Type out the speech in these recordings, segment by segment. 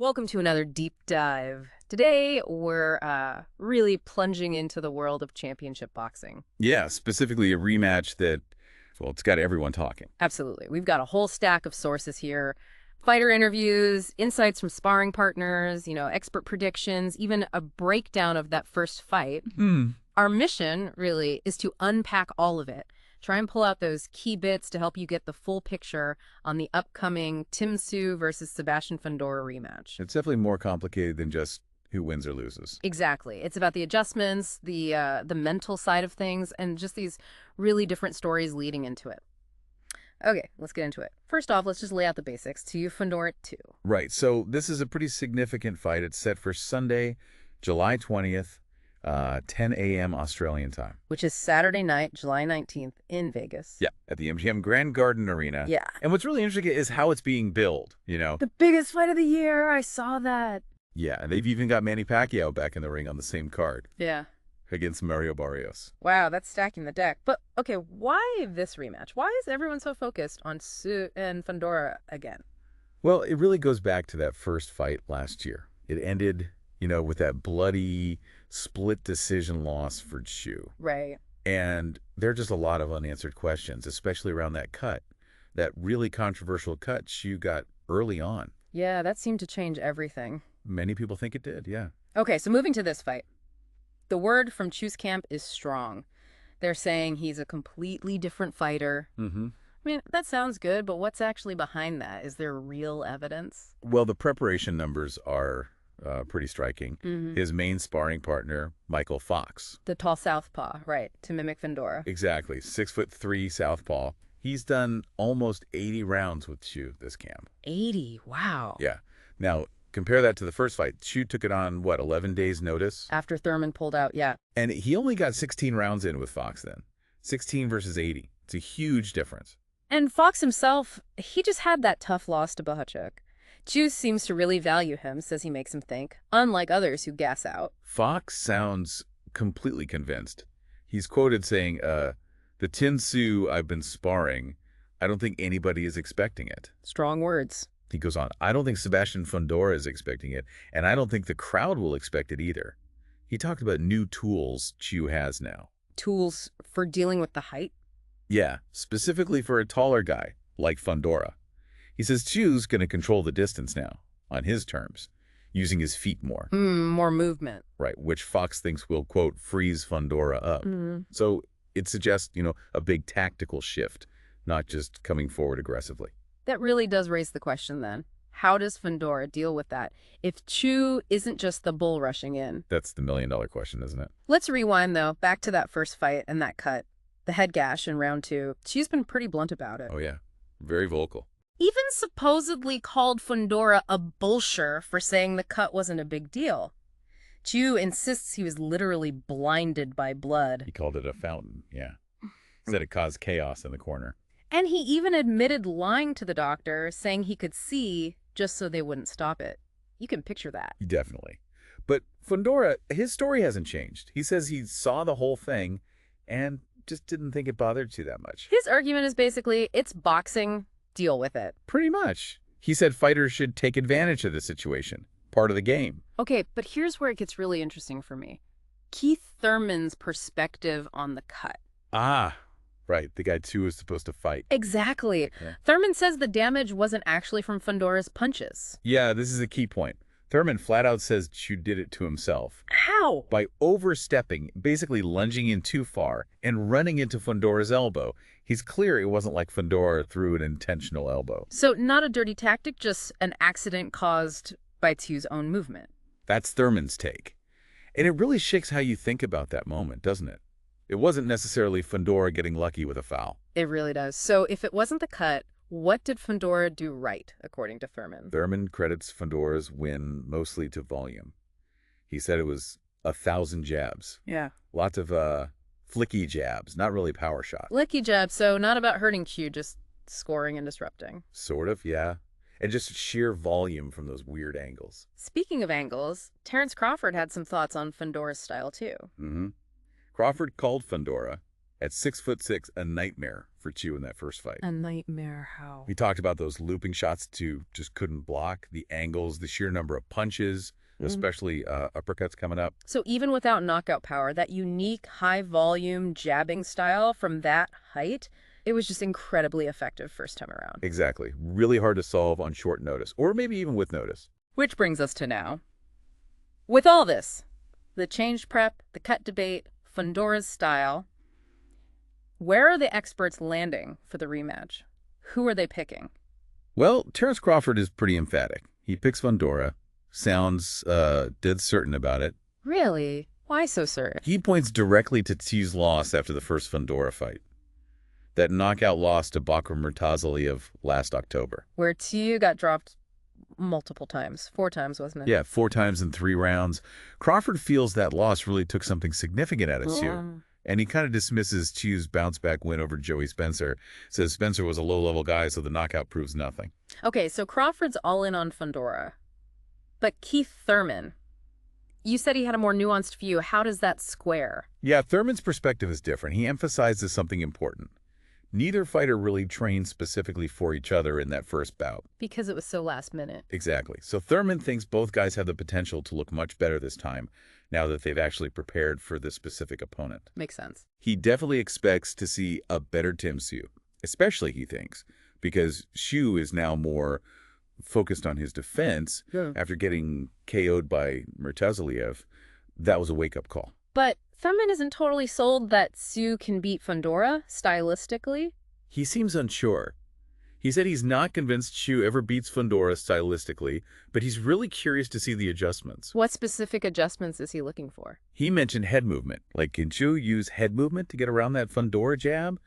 Welcome to another deep dive. Today, we're really plunging into the world of championship boxing. Yeah, specifically a rematch that, well, it's got everyone talking. Absolutely. We've got a whole stack of sources here. Fighter interviews, insights from sparring partners, expert predictions, even a breakdown of that first fight. Our mission, really, is to unpack all of it. Try and pull out those key bits to help you get the full picture on the upcoming Tszyu versus Sebastian Fundora rematch. It's definitely more complicated than just who wins or loses. Exactly. It's about the adjustments, the mental side of things, and just these really different stories leading into it. Okay, let's get into it. First off, let's just lay out the basics. Tszyu Fundora 2. Right, so this is a pretty significant fight. It's set for Sunday, July 20th, 10 a.m. Australian time. Which is Saturday night, July 19th in Vegas. Yeah, at the MGM Grand Garden Arena. Yeah. And what's really interesting is how it's being billed, The biggest fight of the year. I saw that. Yeah, and they've even got Manny Pacquiao back in the ring on the same card Yeah. against Mario Barrios. Wow, that's stacking the deck. But, okay, why this rematch? Why is everyone so focused on Tszyu and Fundora again? Well, it really goes back to that first fight last year. It ended, with that bloody split decision loss for Tszyu. Right. And there are just a lot of unanswered questions, especially around that cut. That really controversial cut Tszyu got early on. Yeah, that seemed to change everything. Many people think it did, yeah. Okay, so moving to this fight. The word from Tszyu's camp is strong. They're saying he's a completely different fighter. Mm-hmm. I mean, that sounds good, but what's actually behind that? Is there real evidence? Well, the preparation numbers are pretty striking. His main sparring partner, Michael Fox. The tall southpaw, right, to mimic Fundora. Exactly, 6'3" southpaw. He's done almost 80 rounds with Tszyu this camp. 80, wow. Yeah. Now, compare that to the first fight. Tszyu took it on, 11 days' notice? After Thurman pulled out, yeah. And he only got 16 rounds in with Fox then. 16 versus 80. It's a huge difference. And Fox himself, he just had that tough loss to Bohachuk. Tszyu seems to really value him, says he makes him think, unlike others who gas out. Fox sounds completely convinced. He's quoted saying, the Tszyu I've been sparring, I don't think anybody is expecting it. Strong words. He goes on, I don't think Sebastian Fundora is expecting it, and I don't think the crowd will expect it either. He talked about new tools Tszyu has now. Tools for dealing with the height? Yeah, specifically for a taller guy, like Fundora. He says Tszyu's going to control the distance now, on his terms, using his feet more. More movement. Right, which Fox thinks will, quote, freeze Fundora up. So it suggests, a big tactical shift, not just coming forward aggressively. That really does raise the question then. How does Fundora deal with that if Tszyu isn't just the bull rushing in? That's the million-dollar question, isn't it? Let's rewind, though, back to that first fight and that cut. The head gash in round 2. Tszyu's been pretty blunt about it. Oh, yeah. Very vocal. Even supposedly called Fundora a bullsher for saying the cut wasn't a big deal. Tszyu insists he was literally blinded by blood. He called it a fountain, yeah. Said it caused chaos in the corner. And he even admitted lying to the doctor, saying he could see just so they wouldn't stop it. You can picture that. Definitely. But Fundora, his story hasn't changed. He says he saw the whole thing and just didn't think it bothered you that much. His argument is basically, it's boxing, deal with it. Pretty much. He said fighters should take advantage of the situation. Part of the game. Okay, but here's where it gets really interesting for me. Keith Thurman's perspective on the cut. Ah, right. The guy Tszyu was supposed to fight. Exactly. Yeah. Thurman says the damage wasn't actually from Fundora's punches. Yeah, this is a key point. Thurman flat out says Tszyu did it to himself. How? By overstepping, basically lunging in too far, and running into Fundora's elbow. He's clear it wasn't like Fundora threw an intentional elbow. So not a dirty tactic, just an accident caused by Tszyu's own movement. That's Thurman's take. And it really shakes how you think about that moment, doesn't it? It wasn't necessarily Fundora getting lucky with a foul. It really does. So if it wasn't the cut, what did Fundora do right, according to Thurman? Thurman credits Fundora's win mostly to volume. He said it was 1,000 jabs. Yeah. Lots of flicky jabs, not really power shots. Flicky jab, so not about hurting Tszyu, just scoring and disrupting. Sort of, yeah. And just sheer volume from those weird angles. Speaking of angles, Terrence Crawford had some thoughts on Fundora's style, too. Crawford called Fundora At 6'6", a nightmare for Tszyu in that first fight. A nightmare how? We talked about those looping shots Tszyu just couldn't block, the angles, the sheer number of punches, especially uppercuts coming up. So even without knockout power, that unique high-volume jabbing style from that height, it was just incredibly effective first time around. Exactly. Really hard to solve on short notice, or maybe even with notice. Which brings us to now. With all this, the changed prep, the cut debate, Fundora's style, where are the experts landing for the rematch? Who are they picking? Well, Terence Crawford is pretty emphatic. He picks Fundora, sounds dead certain about it. Really? Why so certain? He points directly to Tsyu's loss after the first Fundora fight. That knockout loss to Bakhram Murtazaliev last October. Where Tszyu got dropped multiple times. 4 times, wasn't it? Yeah, 4 times in 3 rounds. Crawford feels that loss really took something significant out of Tszyu. And he kind of dismisses Tsyu's bounce-back win over Joey Spencer. Says Spencer was a low-level guy, so the knockout proves nothing. Okay, so Crawford's all in on Fundora. But Keith Thurman, you said he had a more nuanced view. How does that square? Yeah, Thurman's perspective is different. He emphasizes something important. Neither fighter really trained specifically for each other in that first bout. Because it was so last minute. Exactly. So Thurman thinks both guys have the potential to look much better this time, now that they've actually prepared for this specific opponent. Makes sense. He definitely expects to see a better Tszyu, especially, he thinks, because Tszyu is now more focused on his defense after getting KO'd by Murtazaliev. That was a wake-up call. But Thurman isn't totally sold that Tszyu can beat Fundora, stylistically. He seems unsure. He said he's not convinced Tszyu ever beats Fundora stylistically, but he's really curious to see the adjustments. What specific adjustments is he looking for? He mentioned head movement. Like, can Tszyu use head movement to get around that Fundora jab?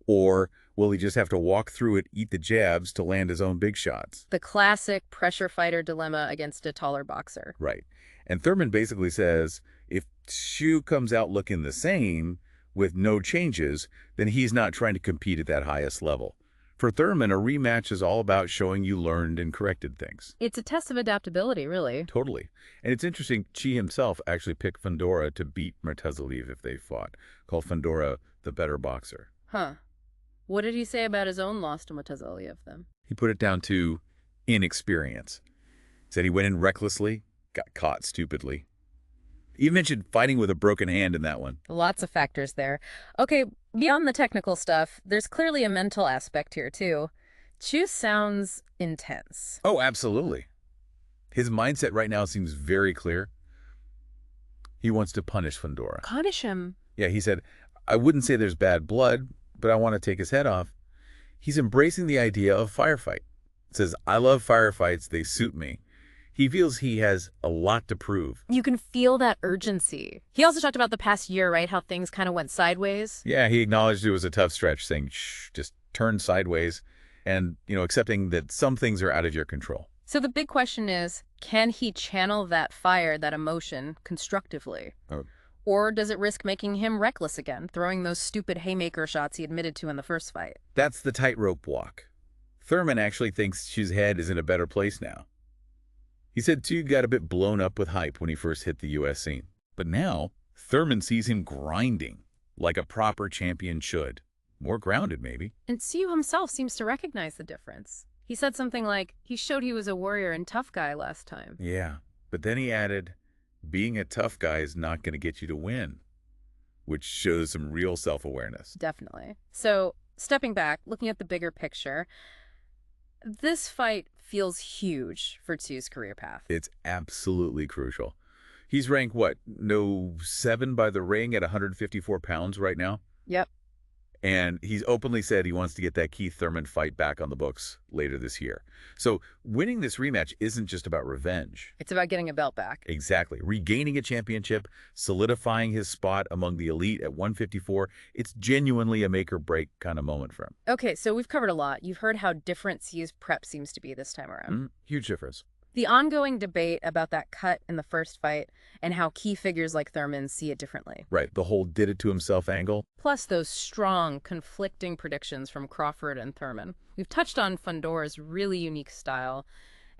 Or will he just have to walk through it, eat the jabs to land his own big shots? The classic pressure fighter dilemma against a taller boxer. Right. And Thurman basically says, if Tszyu comes out looking the same with no changes, then he's not trying to compete at that highest level. For Thurman, a rematch is all about showing you learned and corrected things. It's a test of adaptability, really. Totally. And it's interesting, Tszyu himself actually picked Fundora to beat Murtazaliev if they fought, called Fundora the better boxer. Huh. What did he say about his own loss to Murtazaliev, then? He put it down to inexperience. Said he went in recklessly, got caught stupidly. He mentioned fighting with a broken hand in that one. Lots of factors there. Okay, beyond the technical stuff, there's clearly a mental aspect here, too. Tszyu sounds intense. Oh, absolutely. His mindset right now seems very clear. He wants to punish Fundora. Punish him? Yeah, he said, I wouldn't say there's bad blood, but I want to take his head off. He's embracing the idea of firefight. Says, I love firefights, they suit me. He feels he has a lot to prove. You can feel that urgency. He also talked about the past year, right? How things kind of went sideways. Yeah, he acknowledged it was a tough stretch, saying, shh, just turn sideways, and, accepting that some things are out of your control. So the big question is, can he channel that fire, that emotion, constructively? Or does it risk making him reckless again, throwing those stupid haymaker shots he admitted to in the first fight? That's the tightrope walk. Thurman actually thinks Tszyu's head is in a better place now. He said Tszyu got a bit blown up with hype when he first hit the U.S. scene. But now, Thurman sees him grinding, like a proper champion should. More grounded, maybe. And Tszyu himself seems to recognize the difference. He said something like, he showed he was a warrior and tough guy last time. Yeah, but then he added, being a tough guy is not going to get you to win, which shows some real self-awareness. Definitely. So, stepping back, looking at the bigger picture, this fight feels huge for Tsyu's career path. It's absolutely crucial. He's ranked, what, no 7 by the ring at 154 pounds right now? Yep. And he's openly said he wants to get that Keith Thurman fight back on the books later this year. So winning this rematch isn't just about revenge. It's about getting a belt back. Exactly. Regaining a championship, solidifying his spot among the elite at 154. It's genuinely a make-or-break kind of moment for him. Okay, so we've covered a lot. You've heard how different Tsyu's prep seems to be this time around. Huge difference. The ongoing debate about that cut in the first fight and how key figures like Thurman see it differently. Right, the whole did-it-to-himself angle. Plus those strong, conflicting predictions from Crawford and Thurman. We've touched on Fundora's really unique style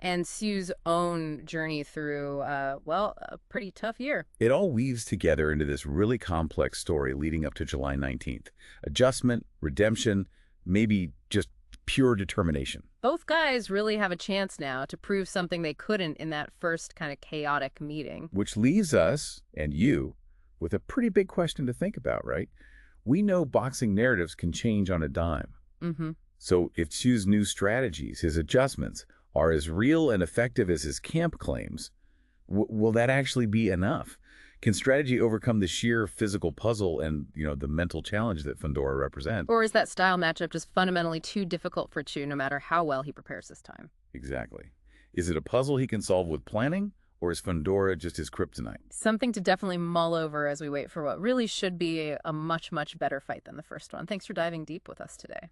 and Tszyu's own journey through, well, a pretty tough year. It all weaves together into this really complex story leading up to July 19th. Adjustment, redemption, maybe just pure determination. Both guys really have a chance now to prove something they couldn't in that first kind of chaotic meeting. Which leaves us, and you, with a pretty big question to think about, right? We know boxing narratives can change on a dime. Mm-hmm. So if Tszyu's new strategies, his adjustments, are as real and effective as his camp claims, will that actually be enough? Can strategy overcome the sheer physical puzzle and, the mental challenge that Fundora represents? Or is that style matchup just fundamentally too difficult for Tszyu no matter how well he prepares this time? Exactly. Is it a puzzle he can solve with planning, or is Fundora just his kryptonite? Something to definitely mull over as we wait for what really should be a much, much better fight than the first one. Thanks for diving deep with us today.